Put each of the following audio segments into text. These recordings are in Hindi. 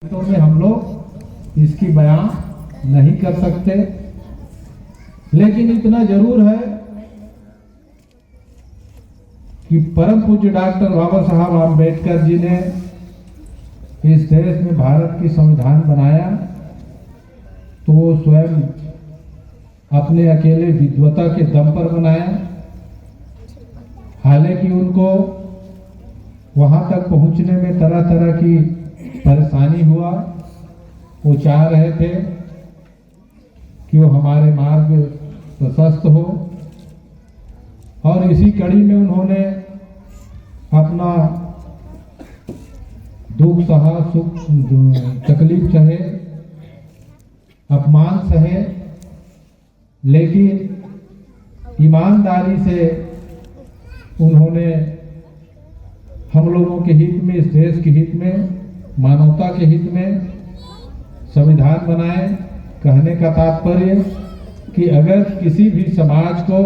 तो में हम लोग इसकी बयान नहीं कर सकते, लेकिन इतना जरूर है कि परम पूज्य डॉक्टर बाबा साहब आम्बेडकर जी ने इस देश में भारत की संविधान बनाया तो वो स्वयं अपने अकेले विद्वता के दम पर बनाया। हालांकि उनको वहां तक पहुंचने में तरह तरह की परेशानी हुआ। वो चाह रहे थे कि वो हमारे मार्ग प्रशस्त हो, और इसी कड़ी में उन्होंने अपना दुख सहा, सुख तकलीफ सहे, अपमान सहे, लेकिन ईमानदारी से उन्होंने हम लोगों के हित में, इस देश के हित में, मानवता के हित में संविधान बनाए। कहने का तात्पर्य कि अगर किसी भी समाज को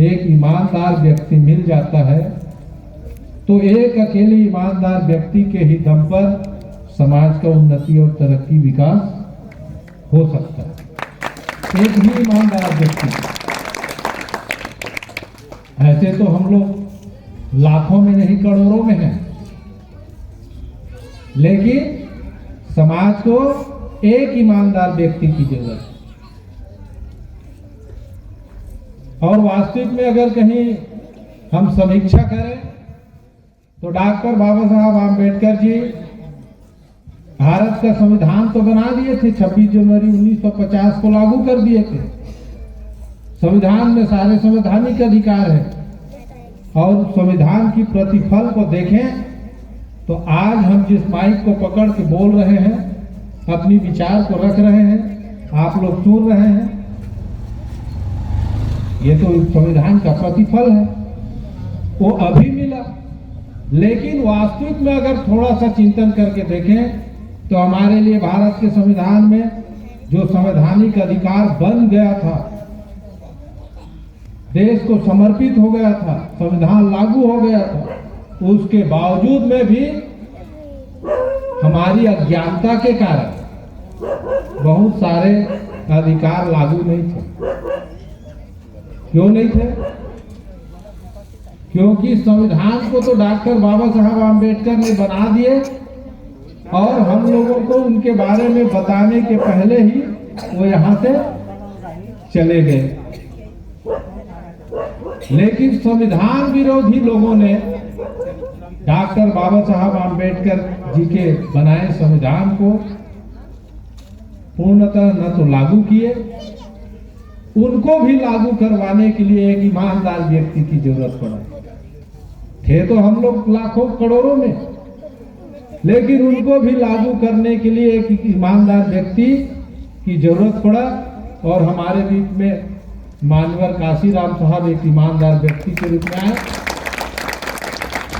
एक ईमानदार व्यक्ति मिल जाता है तो एक अकेले ईमानदार व्यक्ति के ही दम पर समाज का उन्नति और तरक्की विकास हो सकता है। एक ही ईमानदार व्यक्ति। ऐसे तो हम लोग लाखों में नहीं करोड़ों में हैं, लेकिन समाज को एक ईमानदार व्यक्ति की जरूरत है। और वास्तविक में अगर कहीं हम समीक्षा करें तो डॉक्टर बाबा साहब आम्बेडकर जी भारत का संविधान तो बना दिए थे, 26 जनवरी 1950 को लागू कर दिए थे। संविधान में सारे संवैधानिक अधिकार है, और संविधान की प्रतिफल को देखें तो आज हम जिस माइक को पकड़ के बोल रहे हैं, अपनी विचार को रख रहे हैं, आप लोग सुन रहे हैं, ये तो संविधान का प्रतिफल है। वो अभी मिला, लेकिन वास्तविक में अगर थोड़ा सा चिंतन करके देखें तो हमारे लिए भारत के संविधान में जो संवैधानिक अधिकार बन गया था, देश को समर्पित हो गया था, संविधान लागू हो गया था, उसके बावजूद में भी हमारी अज्ञानता के कारण बहुत सारे अधिकार लागू नहीं थे। क्यों नहीं थे? क्योंकि संविधान को तो डॉक्टर बाबा साहब आम्बेडकर ने बना दिए, और हम लोगों को उनके बारे में बताने के पहले ही वो यहाँ से चले गए। लेकिन संविधान विरोधी लोगों ने डॉक्टर बाबा साहब आम्बेडकर जी के बनाए संविधान को पूर्णतः न तो लागू किए, उनको भी लागू करवाने के लिए एक ईमानदार व्यक्ति की जरूरत पड़ा। थे तो हम लोग लाखों करोड़ों में, लेकिन उनको भी लागू करने के लिए एक ईमानदार व्यक्ति की जरूरत पड़ा। और हमारे बीच में मानवर काशीराम साहब एक ईमानदार व्यक्ति के रूप में आए।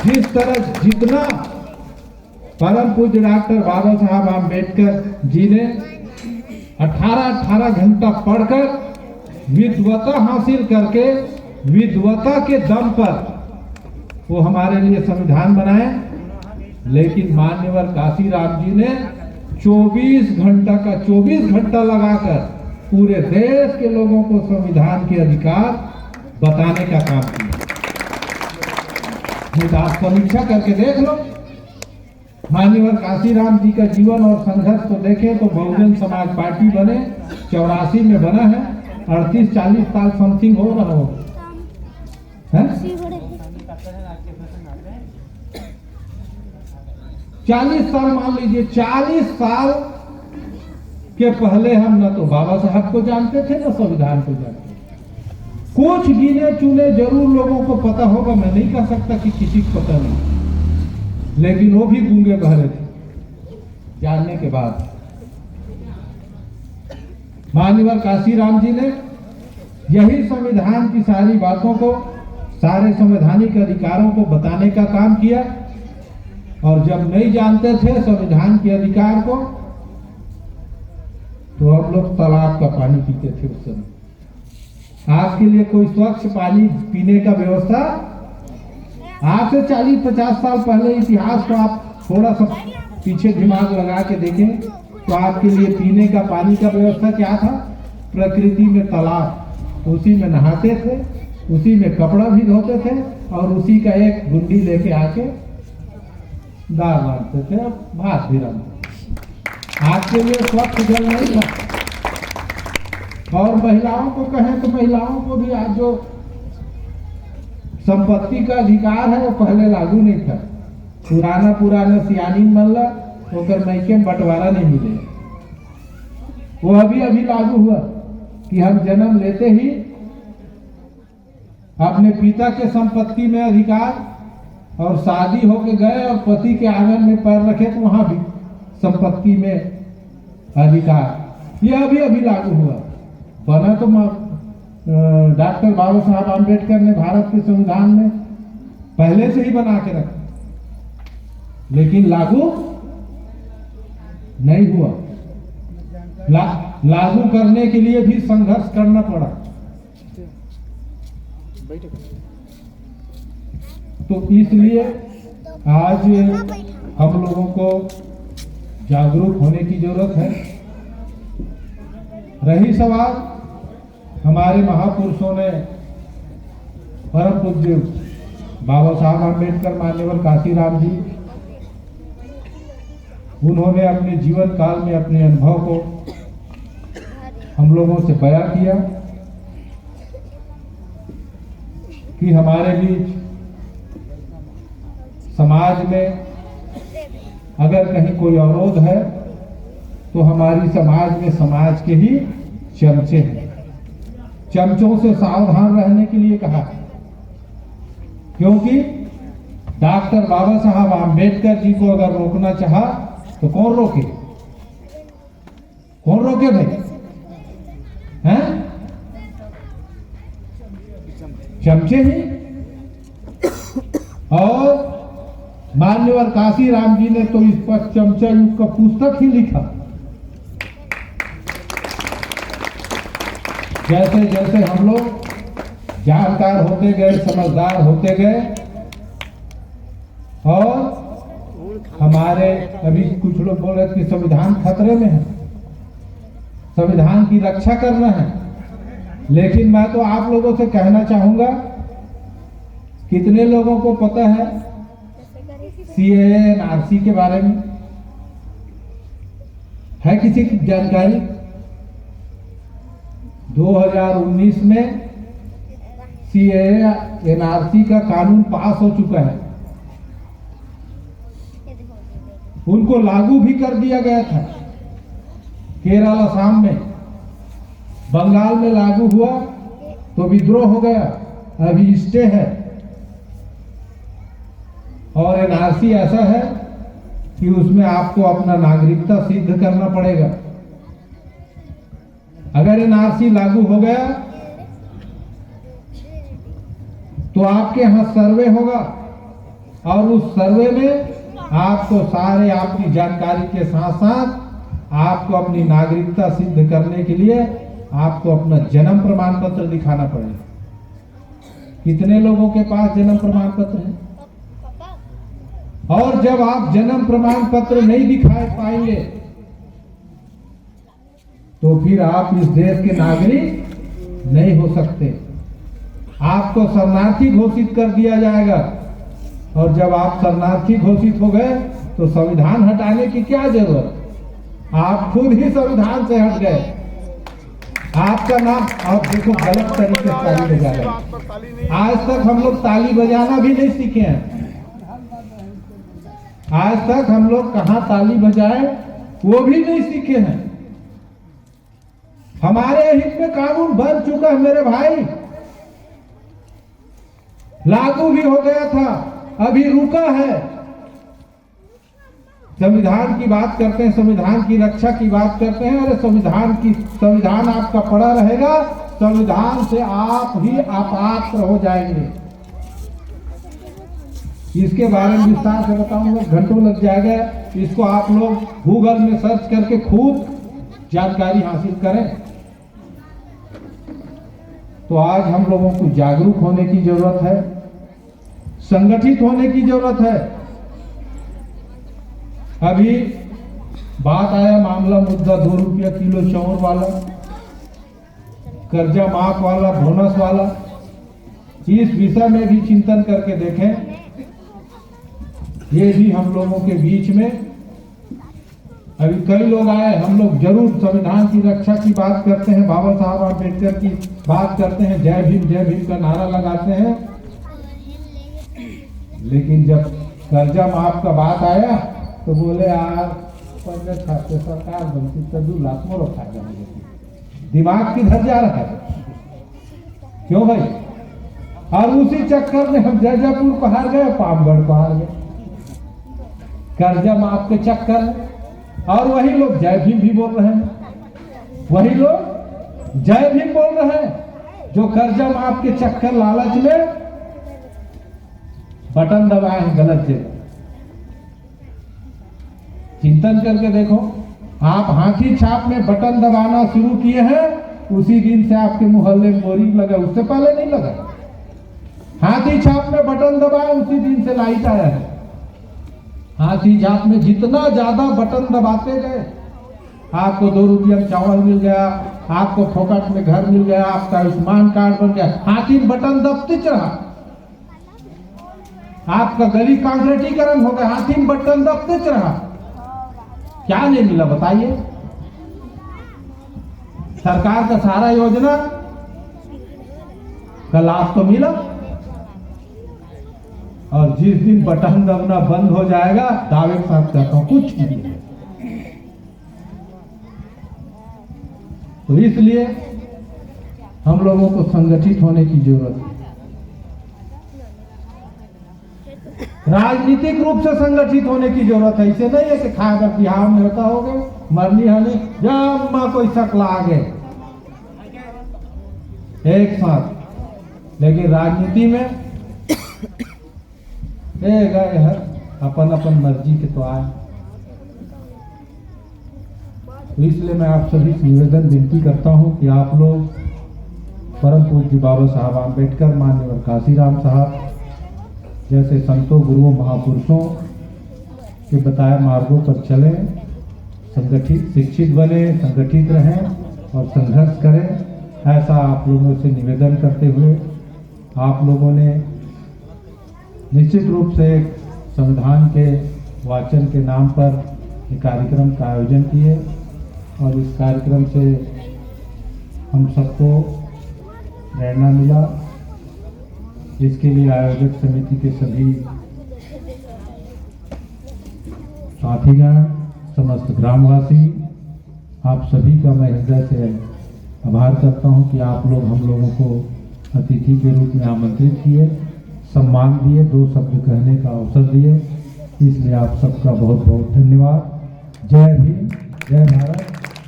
जिस तरह जितना परम पूज्य डॉक्टर बाबा साहब आम्बेडकर जी ने 18 घंटा पढ़कर विद्वता हासिल करके, विद्वता के दम पर वो हमारे लिए संविधान बनाए, लेकिन मान्यवर काशीराम जी ने 24 घंटा लगाकर पूरे देश के लोगों को संविधान के अधिकार बताने का काम किया। आप समीक्षा करके देख लो, मान्यवर काशीराम जी का जीवन और संघर्ष को देखें तो बहुजन समाज पार्टी बने 84 में बना है, 38-40 साल समथिंग हो रहा हो है? 40 साल मान लीजिए। 40 साल के पहले हम न तो बाबा साहब को जानते थे, न संविधान को जानते थे। कुछ गिने चुने जरूर लोगों को पता होगा, मैं नहीं कह सकता कि किसी को पता नहीं, लेकिन वो भी गूंगे बहरे थे जानने के बाद। मान्यवर काशीराम जी ने यही संविधान की सारी बातों को, सारे संवैधानिक अधिकारों को बताने का काम किया। और जब नहीं जानते थे संविधान के अधिकार को, तो हम लोग तालाब का पानी पीते थे उस समय। आज के लिए कोई स्वच्छ पानी पीने का व्यवस्था आज से 40-50 साल पहले इतिहास को आप थोड़ा सा पीछे दिमाग लगा के देखें तो आपके लिए पीने का पानी का व्यवस्था क्या था? प्रकृति में तालाब, उसी में नहाते थे, उसी में कपड़ा भी धोते थे और उसी का एक गुंडी लेके आके दाल बांटते थे और भात भी रखते। आपके लिए स्वच्छ जल नहीं था। और महिलाओं को कहें तो महिलाओं को भी आज जो संपत्ति का अधिकार है वो पहले लागू नहीं था। पुराना सियानी मल्ला होकर मैके में बंटवारा नहीं मिले, वो अभी अभी लागू हुआ कि हम जन्म लेते ही अपने पिता के संपत्ति में अधिकार, और शादी होके गए और पति के आंगन में पैर रखे तो वहां भी संपत्ति में अधिकार। यह अभी अभी लागू हुआ। बना तो डॉक्टर बाबा साहब आम्बेडकर ने भारत के संविधान में पहले से ही बना के रखा, लेकिन लागू नहीं हुआ। लागू करने के लिए भी संघर्ष करना पड़ा। तो इसलिए आज हम लोगों को जागरूक होने की जरूरत है। रही सवाल हमारे महापुरुषों ने, परम पूज्य बाबा साहब आम्बेडकर, मान्यवर काशीराम जी, उन्होंने अपने जीवन काल में अपने अनुभव को हम लोगों से बयां किया कि हमारे बीच समाज में अगर कहीं कोई अवरोध है तो हमारी समाज में समाज के ही चमचे हैं। चमचों से सावधान रहने के लिए कहा, क्योंकि डॉक्टर बाबा साहब आम्बेडकर जी को अगर रोकना चाहा तो कौन रोके? कौन रोके भाई? हैं? चमचे ही। और मान्यवर काशीराम जी ने तो इस पर चमचा युग का पुस्तक ही लिखा। जैसे जैसे हम लोग जानकार होते गए, समझदार होते गए, और हमारे अभी कुछ लोग बोल रहे थे कि संविधान खतरे में है, संविधान की रक्षा करना है, लेकिन मैं तो आप लोगों से कहना चाहूंगा, कितने लोगों को पता है सीएए एनआरसी के बारे में? है किसी की जानकारी? 2019 में सीएए एनआरसी का कानून पास हो चुका है, उनको लागू भी कर दिया गया था। केरल, असम में, बंगाल में लागू हुआ तो विद्रोह हो गया, अभी स्टे है। और एनआरसी ऐसा है कि उसमें आपको अपना नागरिकता सिद्ध करना पड़ेगा। अगर एनआरसी लागू हो गया तो आपके यहां सर्वे होगा, और उस सर्वे में आपको सारे आपकी जानकारी के साथ साथ आपको अपनी नागरिकता सिद्ध करने के लिए आपको अपना जन्म प्रमाण पत्र दिखाना पड़ेगा। कितने लोगों के पास जन्म प्रमाण पत्र है? और जब आप जन्म प्रमाण पत्र नहीं दिखा पाएंगे तो फिर आप इस देश के नागरिक नहीं हो सकते। आपको शरणार्थी घोषित कर दिया जाएगा, और जब आप शरणार्थी घोषित हो गए तो संविधान हटाने की क्या जरूरत? आप खुद ही संविधान से हट गए। आपका नाम, आप देखो गलत तरीके से ताली बजा रहे। आज तक हम लोग ताली बजाना भी नहीं सीखे हैं। आज तक हम लोग कहाँ ताली बजाए वो भी नहीं सीखे हैं। हमारे हित में कानून बन चुका है मेरे भाई, लागू भी हो गया था, अभी रुका है। संविधान की बात करते हैं, संविधान की रक्षा की बात करते हैं। अरे संविधान आपका पड़ा रहेगा, संविधान से आप ही अपात्र हो जाएंगे। इसके बारे में विस्तार से बताऊंगा, घंटों लग जाएगा। इसको आप लोग गूगल में सर्च करके खूब जानकारी हासिल करें। तो आज हम लोगों को जागरूक होने की जरूरत है, संगठित होने की जरूरत है। अभी बात आया मामला मुद्दा 2 रुपया किलो चाउर वाला, कर्जा माफ वाला, बोनस वाला। इस विषय में भी चिंतन करके देखें। ये भी हम लोगों के बीच में अभी कई लोग आए, हम लोग जरूर संविधान की रक्षा की बात करते हैं, बाबा साहब आम्बेडकर की बात करते हैं, जय भीम का नारा लगाते हैं, लेकिन जब कर्जा माफ का बात आया तो बोले यार पंचायत खाते सरकार बनती तो 2 लाख मोर फायदा मुझे। दिमाग किधर जा रहा है? क्यों भाई? और उसी चक्कर में हम जैजापुर को हार गए, पामगढ़ को हार गए, कर्जा माफ के चक्कर में। और वही लोग जय भीम भी बोल रहे हैं, वही लोग जय भीम बोल रहे हैं जो कर्जा माफ के चक्कर लालच में बटन दबाए हैं गलत जगह। चिंतन करके देखो, आप हाथी छाप में बटन दबाना शुरू किए हैं, उसी दिन से आपके मोहल्ले में बोरिंग लगा, उससे पहले नहीं लगा। हाथी छाप में बटन दबाए उसी दिन से लाइट आया है। हाथी छाप में जितना ज्यादा बटन दबाते गए, आपको 2 रुपया चावल मिल गया, आपको फोकट में घर मिल गया, आपका आयुष्मान कार्ड बन गया। हाथी बटन दबते रहा, आपका गली कांक्रीटीकरण हो गया, हाथी बटन दबते रहा। क्या नहीं मिला बताइए? सरकार का सारा योजना का लाभ तो मिला, और जिस दिन बटन दबना बंद हो जाएगा, दावे के साथ कहता हूं कुछ नहीं। तो इसलिए हम लोगों को संगठित होने की जरूरत है, राजनीतिक रूप से संगठित होने की जरूरत है। ऐसे नहीं है कि खाकर बिहार में होता हो गए, मरनी हनी जब मां कोई शकला आ गए एक साथ। लेकिन राजनीति में गए है अपन अपन मर्जी के तो आए। तो इसलिए मैं आप सभी से निवेदन विनती करता हूं कि आप लोग परम पूज्य बाबा साहब आम्बेडकर, माननीय काशीराम साहब जैसे संतों, गुरुओं, महापुरुषों के बताए मार्गों पर चलें, संगठित, शिक्षित बने, संगठित रहें और संघर्ष करें। ऐसा आप लोगों से निवेदन करते हुए आप लोगों ने निश्चित रूप से संविधान के वाचन के नाम पर एक कार्यक्रम का आयोजन किए, और इस कार्यक्रम से हम सबको प्रेरणा मिला। इसके लिए आयोजक समिति के सभी साथीगण, समस्त ग्रामवासी, आप सभी का मैं हृदय से आभार करता हूं कि आप लोग हम लोगों को अतिथि के रूप में आमंत्रित किए, सम्मान दिए, 2 शब्द कहने का अवसर दिए। इसलिए आप सबका बहुत बहुत धन्यवाद। जय भीम, जय भारत।